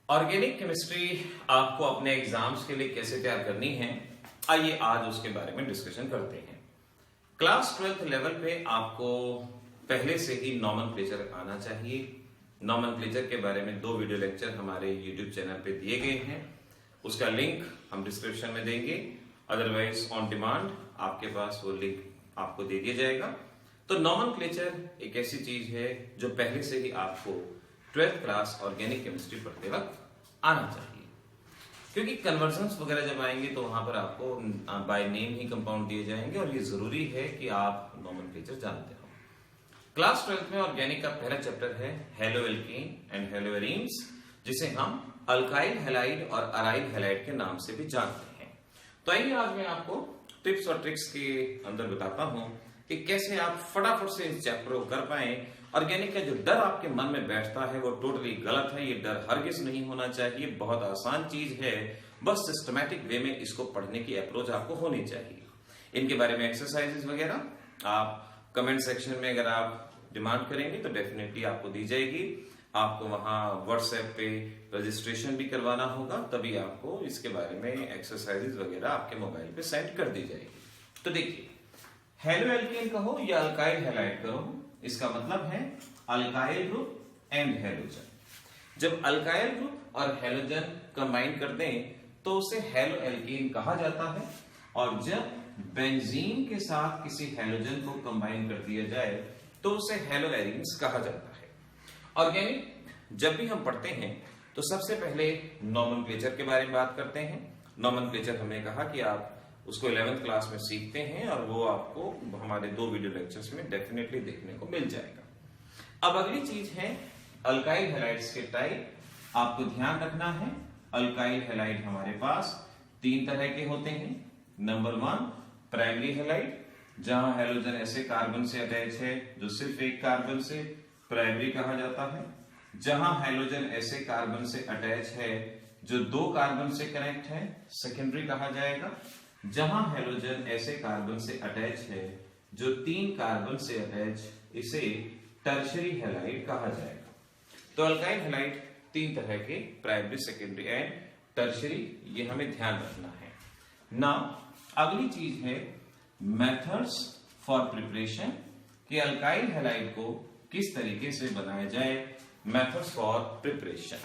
Organic chemistry आपको अपने exams के लिए कैसे तैयार करनी है, आइए आज उसके बारे में डिस्कशन करते हैं। क्लास 12th लेवल पे आपको पहले से ही नॉमेनक्लेचर आना चाहिए। नॉमेनक्लेचर के बारे में 2 वीडियो लेक्चर हमारे यूट्यूब चैनल पे दिए गए हैं, उसका लिंक हम डिस्क्रिप्शन में देंगे, अदरवाइज ऑन डिमांड आपके पास वो लिंक आपको दे दिया जाएगा। तो नॉमेनक्लेचर एक ऐसी चीज है जो पहले से ही आपको 12th क्लास ऑर्गेनिक केमिस्ट्री पढ़ते वक्त आना चाहिए, क्योंकि कन्वर्जन्स वगैरह जब आएंगे तो वहां पर आपको बाय नेम ही कंपाउंड दिए जाएंगे और ये जरूरी है कि आप नॉमेनक्लेचर जानते हो। क्लास 12th में ऑर्गेनिक का पहला चैप्टर है हेलोएल्केन एंड हेलोएरीन्स, जिसे हम अल्काइल हैलाइड और अराइल हैलाइड के नाम से भी जानते हैं। तो आइए आज मैं आपको टिप्स और ट्रिक्स के अंदर बताता हूं कि कैसे आप फटाफट से इस चैप्टर को कर पाए। ऑर्गेनिक का जो डर आपके मन में बैठता है वो टोटली गलत है, ये डर हरगिज नहीं होना चाहिए। बहुत आसान चीज है, बस सिस्टमैटिक वे में इसको पढ़ने की अप्रोच आपको होनी चाहिए। इनके बारे में एक्सरसाइजेस वगैरह आप कमेंट सेक्शन में अगर आप डिमांड करेंगे तो डेफिनेटली आपको दी जाएगी। आपको वहां व्हाट्सएप पे रजिस्ट्रेशन भी करवाना होगा, तभी आपको इसके बारे में एक्सरसाइजेस वगैरह आपके मोबाइल पे सेंड कर दी जाएगी। तो देखिए, हेलोएल्केन कहो या अल्काइल हैलाइड कहो, इसका मतलब है अल्काइल ग्रुप एंड हेलोजन। जब अल्काइल ग्रुप और हेलोजन कंबाइन कर दें तो उसे हेलोएल्केन कहा जाता है, और जब बेंजीन के साथ किसी हेलोजन को कंबाइन कर दिया जाए तो उसे हेलोएरीन्स कहा जाता है। ऑर्गेनिक जब भी हम पढ़ते हैं तो सबसे पहले नॉमेनक्लेचर के बारे में बात करते हैं। नॉमेनक्लेचर हमने कहा कि आप उसको 11th क्लास में सीखते हैं और वो आपको हमारे 2 वीडियो लेक्चर्स में डेफिनेटली देखने को मिल जाएगा। अब अगली चीज है अल्काइल हैलाइड्स के टाइप। आपको ध्यान रखना है, अल्काइल हैलाइड हमारे पास 3 तरह के होते हैं। नंबर 1 प्राइमरी हैलाइड, जहां हेलोजन ऐसे कार्बन से अटैच है जो सिर्फ एक कार्बन से, प्राइमरी कहा जाता है। जहां हेलोजन ऐसे कार्बन से अटैच है जो 2 कार्बन से कनेक्ट है, सेकेंडरी कहा जाएगा। जहां हेलोजन ऐसे कार्बन से अटैच है जो 3 कार्बन से अटैच, इसे टर्शियरी हैलाइड कहा जाएगा। तो अल्काइल हैलाइड 3 तरह के, प्राइमरी, सेकेंडरी एंड टर्शियरी, ये हमें ध्यान रखना है। नाउ अगली चीज है मेथड्स फॉर प्रिपरेशन, कि अल्काइल हैलाइड को किस तरीके से बनाया जाए। मेथड्स फॉर प्रिपरेशन,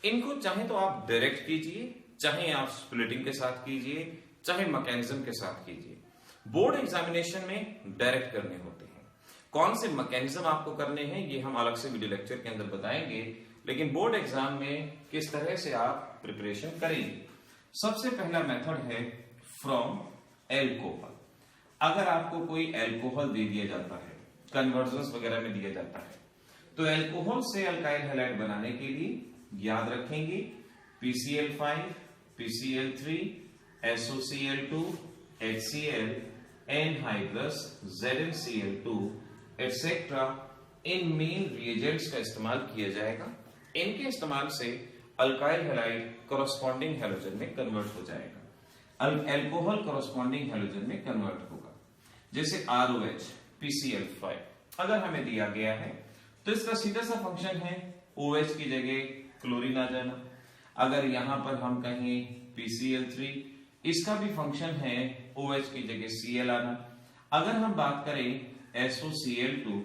इनको चाहे तो आप डायरेक्ट कीजिए, चाहे आप स्प्लिटिंग के साथ कीजिए, चाहे मैकेनिज्म के साथ कीजिए। बोर्ड एग्जामिनेशन में डायरेक्ट करने होते हैं। कौन से मैकेनिज्म आपको करने हैं ये हम अलग से वीडियो लेक्चर के अंदर बताएंगे, लेकिन बोर्ड एग्जाम में किस तरह से आप प्रिपरेशन करेंगे। सबसे पहला मेथड है फ्रॉम एल्कोहल। अगर आपको कोई एल्कोहल दे दिया जाता है, कन्वर्जन्स वगैरह में दिया जाता है, तो एल्कोहल से अल्काइल हैलाइड बनाने के लिए याद रखेंगे PCl5, PCl3, SOCl2, HCl, anhydrous, ZnCl2 etcetera, इन मेन रिएजेंट्स का इस्तेमाल किया जाएगा। इनके इस्तेमाल से अल्काइल हैलाइड कोरोस्पोंडिंग हैलोजन में कन्वर्ट हो जाएगा, एल्कोहल कोरोस्पोंडिंग हैलोजन में कन्वर्ट होगा। जैसे ROH, PCl5 अगर हमें दिया गया है तो इसका सीधा सा फंक्शन है OH की जगह क्लोरीन आ जाना। अगर यहां पर हम कहें PCl3, इसका भी फंक्शन है OH की जगह Cl आना। अगर हम बात करें SOCl2,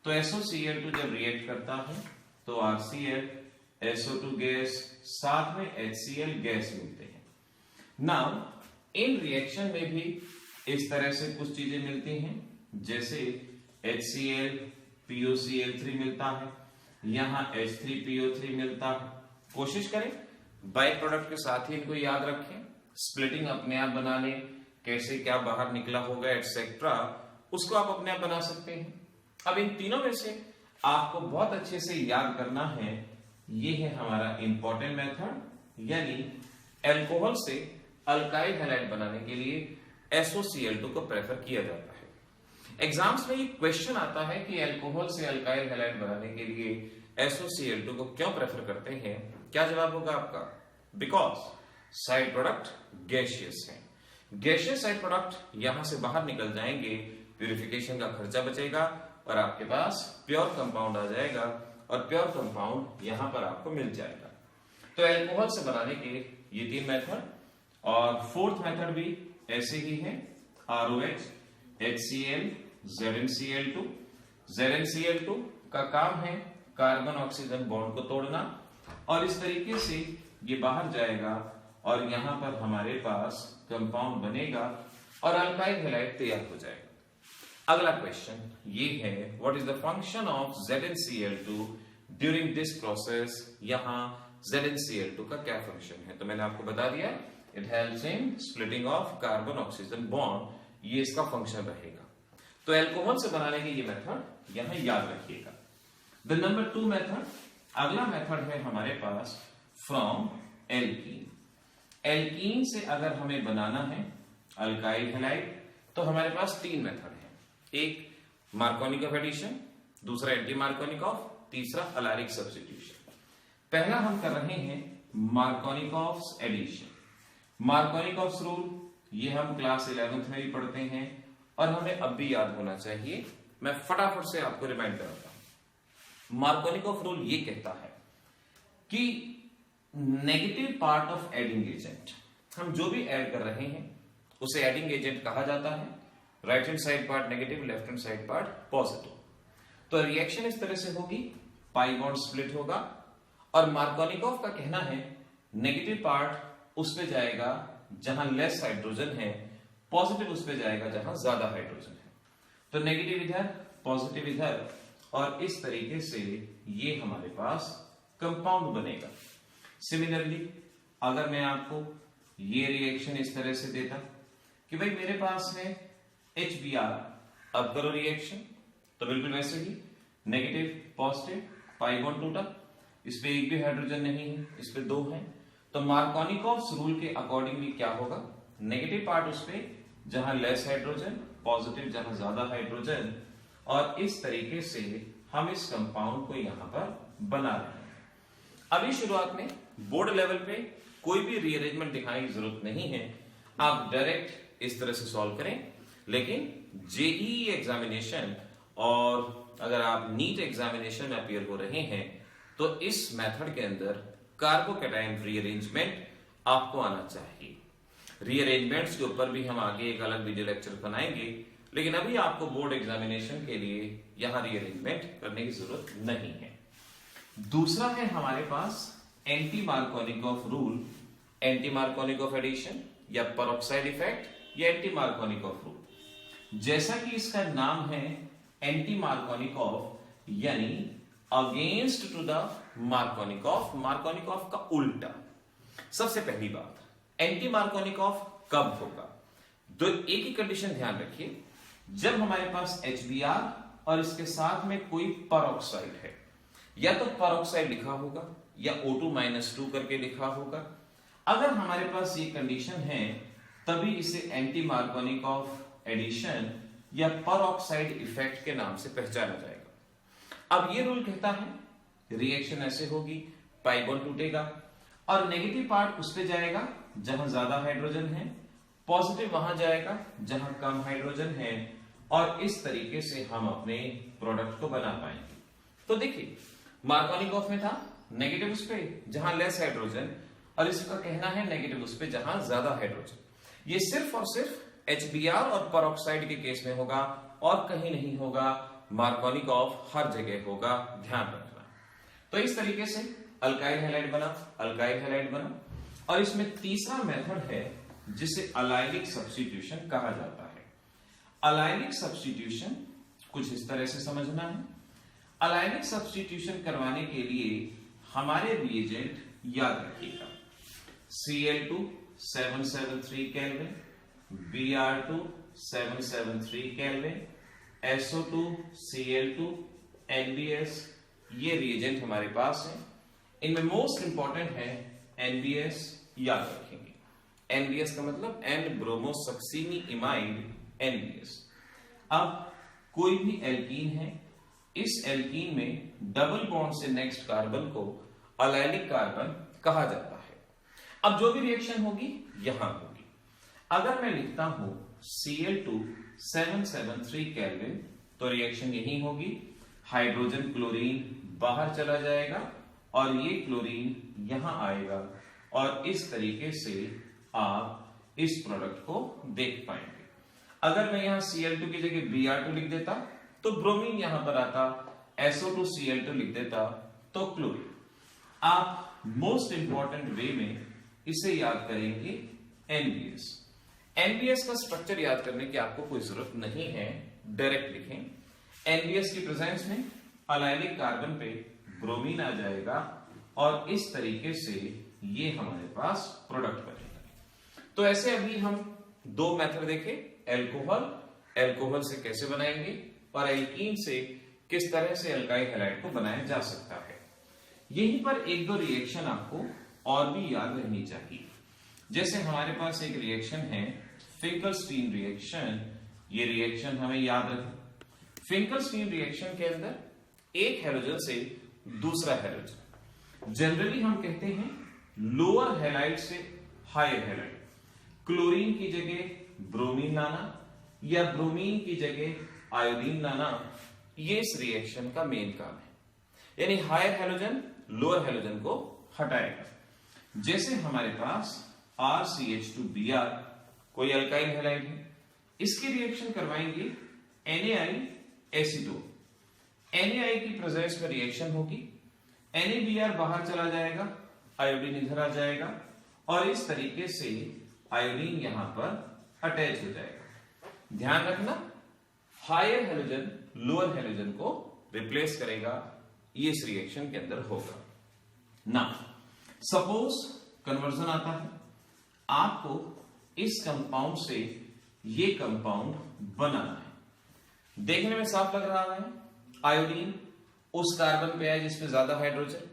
तो SOCl2 जब रिएक्ट करता है तो RCl, SO2 गैस, साथ में HCl गैस मिलते हैं। नाउ इन रिएक्शन में भी इस तरह से कुछ चीजें मिलती हैं, जैसे HCl POCl3 मिलता है, यहां H3PO3 मिलता है। कोशिश करें बाई प्रोडक्ट के साथ ही इनको याद रखें, स्प्लिटिंग अपने आप बना लें, कैसे क्या बाहर निकला होगा एटसेट्रा, उसको आप अपने आप बना सकते हैं। अब इन तीनों में से आपको बहुत अच्छे से याद करना है, ये है हमारा इंपॉर्टेंट मेथड, यानी एल्कोहल से अल्काइल हैलाइड बनाने के लिए SOCl2 को प्रेफर किया जाता है। एग्जाम्स में ये क्वेश्चन आता है कि एल्कोहल से अल्काइल हैलाइड बनाने के लिए SOCl2 को क्यों प्रेफर करते हैं। क्या जवाब होगा आपका? बिकॉज साइड प्रोडक्ट गैसियस है। गैसियस साइड प्रोडक्ट यहां से बाहर निकल जाएंगे, प्यूरिफिकेशन का खर्चा बचेगा और आपके पास प्योर कंपाउंड आ जाएगा, और प्योर कंपाउंड यहां पर आपको मिल जाएगा। तो एल्कोहल से बनाने के ये 3 मेथड, और फोर्थ मेथड भी ऐसे ही है, ROH, HCl, ZnCl2। ZnCl2 का काम है कार्बन ऑक्सीजन बॉन्ड को तोड़ना, और इस तरीके से ये बाहर जाएगा और यहां पर हमारे पास कंपाउंड बनेगा और अल्काइल हैलाइड तैयार हो जाएगा। अगला क्वेश्चन ये है, what is the function of ZnCl2 during this process. यहां ZnCl2 का क्या फंक्शन है, तो मैंने आपको बता दिया, it helps in splitting of carbon oxygen bond, ये इसका फंक्शन रहेगा। तो एल्कोहल से बनाने के ये मेथड यहां याद रखिएगा। द नंबर 2 मेथड, अगला मेथड है हमारे पास फ्रॉम एल्कीन। एल्कीन से अगर हमें बनाना है अल्काइल हैलाइड, तो हमारे पास 3 मेथड है, एक मार्कोनिक एडिशन, दूसरा एंटी मार्कोनिक, तीसरा अलारिक सब्स्टिट्यूशन। पहला हम कर रहे हैं मार्कोनिक एडिशन। मार्कोनिक रूल ये हम क्लास 11th में भी पढ़ते हैं और हमें अब भी याद होना चाहिए, मैं फटाफट से आपको रिमाइंड कराता हूं। मार्कोनिक रूल ये कहता है कि negative part of adding agent, हम जो भी ऐड कर रहे हैं उसे एडिंग एजेंट कहा जाता है। Right hand side part negative, left hand side part positive. तो रिएक्शन इस तरह से होगी, पाई बॉन्ड स्प्लिट होगा, और मार्कोनिकॉफ का कहना है नेगेटिव पार्ट उस पे जाएगा जहां लेस हाइड्रोजन है, पॉजिटिव उस पे जाएगा जहां ज्यादा हाइड्रोजन है। तो नेगेटिव इधर, पॉजिटिव इधर, और इस तरीके से ये हमारे पास कंपाउंड बनेगा। सिमिलरली अगर मैं आपको ये रिएक्शन इस तरह से देता कि भाई मेरे पास है HBr, अब करो रिएक्शन, तो बिल्कुल वैसे ही नेगेटिव पॉजिटिव, पाई बॉन्ड टूटा, इस पे एक भी हाइड्रोजन नहीं है, इस पे 2 है। तो मार्कोनिकॉफ रूल के अकॉर्डिंगली क्या होगा, नेगेटिव पार्ट उस पे जहां लेस हाइड्रोजन, पॉजिटिव जहां ज्यादा हाइड्रोजन, और इस तरीके से हम इस कंपाउंड को यहां पर बना रहे हैं। अभी शुरुआत में बोर्ड लेवल पे कोई भी रीअरेंजमेंट दिखाने की जरूरत नहीं है, आप डायरेक्ट इस तरह से सॉल्व करें। लेकिन जेईई एग्जामिनेशन और अगर आप नीट एग्जामिनेशन में अपीयर हो रहे हैं तो इस मेथड के अंदर कार्बोकैटायन रीअरेंजमेंट आपको आना चाहिए। रीअरेंजमेंट्स के ऊपर भी हम आगे एक अलग वीडियो लेक्चर बनाएंगे, लेकिन अभी आपको बोर्ड एग्जामिनेशन के लिए यहां रीअरेंजमेंट करने की जरूरत नहीं है। दूसरा है हमारे पास anti Markovnikov rule, anti Markovnikov addition या पेरोक्साइड इफेक्ट या एंटी मार्कोनिकॉफ रूल। जैसा कि इसका नाम है एंटी मार्कोनिकॉफ, यानी against to the Markovnikov, Markovnikov का उल्टा। सबसे पहली बात, एंटी मार्कोनिकॉफ कब होगा, तो एक ही कंडीशन ध्यान रखिए, जब हमारे पास HBr और इसके साथ में कोई पेरोक्साइड है, या तो पेरोक्साइड लिखा होगा या O2-2 करके लिखा होगा। अगर हमारे पास ये कंडीशन है तभी इसे एंटी मार्कोनिकॉफ एडिशन या पेरोक्साइड इफेक्ट के नाम से पहचाना जाएगा। अब ये रूल कहता है रिएक्शन ऐसे होगी, पाई बॉन्ड टूटेगा और नेगेटिव पार्ट उस पे जाएगा जहां ज्यादा हाइड्रोजन है, पॉजिटिव वहां जाएगा जहां कम हाइड्रोजन है, और इस तरीके से हम अपने प्रोडक्ट को बना पाएंगे। तो देखिए मार्कोनिकॉफ में था नेगेटिव उस पे जहां लेस हाइड्रोजन, और इसका कहना है नेगेटिव उस पे जहां ज्यादा हाइड्रोजन। ये सिर्फ और सिर्फ HBr और पेरोक्साइड के केस में होगा और कहीं नहीं होगा। मार्कोनिकॉफ हर जगह होगा, ध्यान रखना। तो इस तरीके से अल्काइल हैलाइड बना, अल्काइल हैलाइड बना। और इसमें तीसरा मेथड है जिसे अलाइनिक सब्स्टिट्यूशन कहा जाता है। अलाइनिक सब्स्टिट्यूशन कुछ इस तरह से समझना है। अलाइनिक सब्स्टिट्यूशन करवाने के लिए हमारे रिएजेंट याद रखिएगा, Cl2 773 kelvin, Br2 773 kelvin, SO2 Cl2 NBS, ये रिएजेंट हमारे पास है। इनमें मोस्ट इंपॉर्टेंट है NBS, याद रखेंगे। NBS का मतलब N ब्रोमोसक्सीनी इमाइड, NBS। अब कोई भी एल्कीन है, इस एल्कीन में डबल बॉन्ड से नेक्स्ट कार्बन को अलाइनिक कार्बन कहा जाता है। अब जो भी रिएक्शन होगी यहां होगी। अगर मैं लिखता हूं Cl2 773 केल्विन, तो रिएक्शन यही होगी, हाइड्रोजन क्लोरीन बाहर चला जाएगा और ये क्लोरीन यहां आएगा और इस तरीके से आप इस प्रोडक्ट को देख पाएंगे। अगर मैं यहां Cl2 की जगह Br2 लिख देता तो ब्रोमीन यहां पर आता, SO2Cl2 लिख देता तो क्लोरीन। आप मोस्ट इंपॉर्टेंट वे में इसे याद करेंगे NBS। NBS का स्ट्रक्चर याद करने की आपको कोई जरूरत नहीं है, डायरेक्ट लिखें। NBS की प्रेजेंस में अलाइलिक कार्बन पे ब्रोमीन आ जाएगा और इस तरीके से ये हमारे पास प्रोडक्ट बनेगा। तो ऐसे अभी हम दो मेथड देखे, एल्कोहल से कैसे बनाएंगे और एल्कीन से किस तरह से अल्काइल हैलाइड को बनाया जा सकता है। यहीं पर एक दो रिएक्शन आपको और भी याद रहनी चाहिए। जैसे हमारे पास एक रिएक्शन है फिंकलस्टीन रिएक्शन, ये रिएक्शन हमें याद रखें। फिंकलस्टीन रिएक्शन के अंदर एक हैलोजन से दूसरा हैलोजन, जनरली हम कहते हैं लोअर हैलाइड से हायर हैलाइड, क्लोरीन की जगह ब्रोमीन लाना या ब्रोमीन की जगह आयोडीन लाना, ये इस रिएक्शन का मेन काम है। यानी हायर हैलोजन लोअर हैलोजन को हटाएगा। जैसे हमारे पास RCH2Br कोई अल्काइल हैलाइड है, इसकी रिएक्शन करवाएंगे NaI एसीटोन। NaI की प्रेजेंस में रिएक्शन होगी, NaBr बाहर चला जाएगा, आयोडीन इधर आ जाएगा और इस तरीके से आयोडीन यहां पर अटैच हो जाएगा। ध्यान रखना, हायर हैलोजन लोअर हैलोजन को रिप्लेस करेगा, ये इस रिएक्शन के अंदर होगा ना। सपोज कन्वर्जन आता है, आपको इस कंपाउंड से ये कंपाउंड बनाना है। देखने में साफ लग रहा है, आयोडीन उस कार्बन पे है जिसमें ज्यादा hydrogen,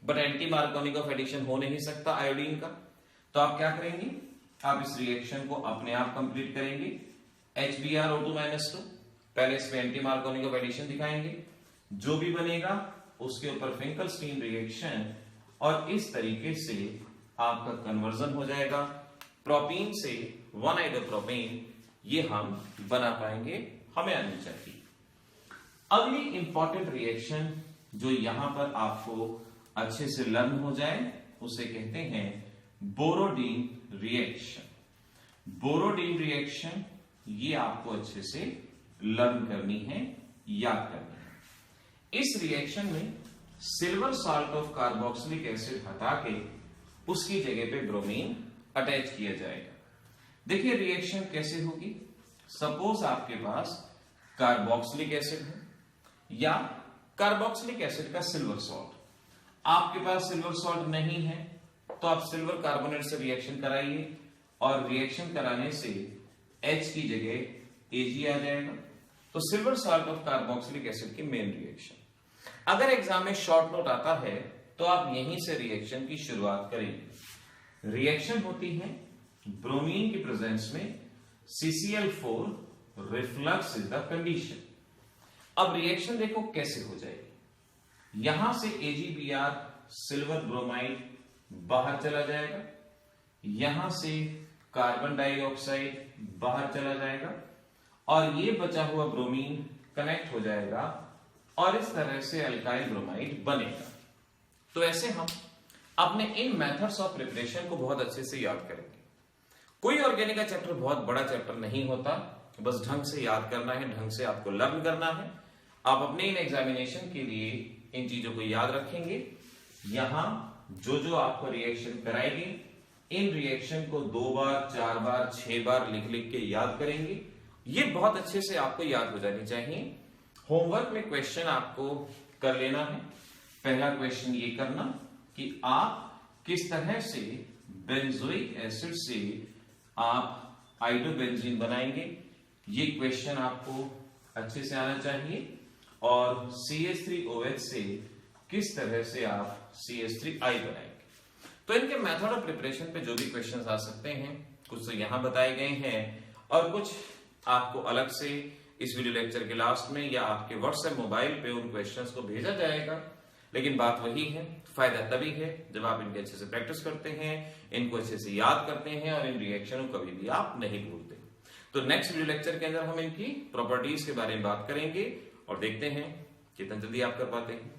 but anti Markovnikov of addition हो नहीं सकता आयोडीन का। तो आप क्या करेंगे, आप इस रिएक्शन को अपने आप कंप्लीट करेंगे। HBrO2-2 पहले इसमें एंटी मार्कोनिक ऑफ एडिशन दिखाएंगे, जो भी बनेगा उसके ऊपर फिंकलस्टीन रिएक्शन और इस तरीके से आपका कन्वर्जन हो जाएगा। प्रोपीन से 1-आइडोप्रोपेन ये हम बना पाएंगे, हमें आनी चाहिए। अगली इंपॉर्टेंट रिएक्शन जो यहां पर आपको अच्छे से लर्न हो जाए उसे कहते हैं बोरोडीन रिएक्शन। बोरोडीन रिएक्शन ये आपको अच्छे से लर्न करनी है, याद करनी है। इस रिएक्शन में silver salt of carboxylic acid हटा के उसकी जगह पे ब्रोमीन अटैच किया जाएगा। देखिए रिएक्शन कैसे होगी। सपोज आपके पास कार्बोक्सिलिक एसिड है या कार्बोक्सिलिक एसिड का सिल्वर सॉल्ट, आपके पास सिल्वर सॉल्ट नहीं है तो आप सिल्वर कार्बोनेट से रिएक्शन कराइए और रिएक्शन कराने से H की जगह Ag आ जाएगा। तो silver salt of carboxylic acid की मेन रिएक्शन। अगर एग्जाम में शॉर्ट नोट आता है तो आप यहीं से रिएक्शन की शुरुआत करेंगे। रिएक्शन होती है ब्रोमीन की प्रेजेंस में CCl4 reflux is the condition. अब रिएक्शन देखो कैसे हो जाएगी। यहां से AgBr सिल्वर ब्रोमाइड बाहर चला जाएगा, यहां से कार्बन डाइऑक्साइड बाहर चला जाएगा और ये बचा हुआ ब्रोमीन कनेक्ट हो जाएगा और इस तरह से अल्काइल ब्रोमाइड बनेगा। तो ऐसे हम अपने इन मेथड्स ऑफ प्रिपरेशन को बहुत अच्छे से याद करेंगे। कोई ऑर्गेनिक का चैप्टर बहुत बड़ा चैप्टर नहीं होता, बस ढंग से याद करना है, ढंग से आपको लर्न करना है। आप अपने इन एग्जामिनेशन के लिए इन चीजों को याद रखेंगे। यहां जो जो आपको रिएक्शन कराएंगे, इन रिएक्शन को 2 बार 4 बार 6 बार लिख लिख के याद करेंगे। ये बहुत अच्छे से आपको याद हो जानी चाहिए। होमवर्क में क्वेश्चन आपको कर लेना है। पहला क्वेश्चन ये करना कि आप किस तरह से बेंजोइक एसिड से आप आइडोबेंजीन बनाएंगे, ये क्वेश्चन आपको अच्छे से आना चाहिए। और CH3OH से किस तरह से आप CH3I बनाएंगे। तो इनके मेथड ऑफ प्रिपरेशन पे जो भी क्वेश्चंस आ सकते हैं, कुछ तो यहां बताए गए हैं और कुछ आपको अलग से इस वीडियो लेक्चर के लास्ट में या आपके व्हाट्सएप मोबाइल पे उन क्वेश्चंस को भेजा जाएगा। लेकिन बात वही है, फायदा तभी है जब आप इनके अच्छे से प्रैक्टिस करते हैं, इनको अच्छे से याद करते हैं और इन रिएक्शनों को कभी भी आप नहीं भूलते। तो नेक्स्ट वीडियो लेक्चर के अंदर हम इनकी प्रॉपर्टीज के बारे में बात करेंगे और देखते हैं कितना जल्दी आप कर पाते हैं।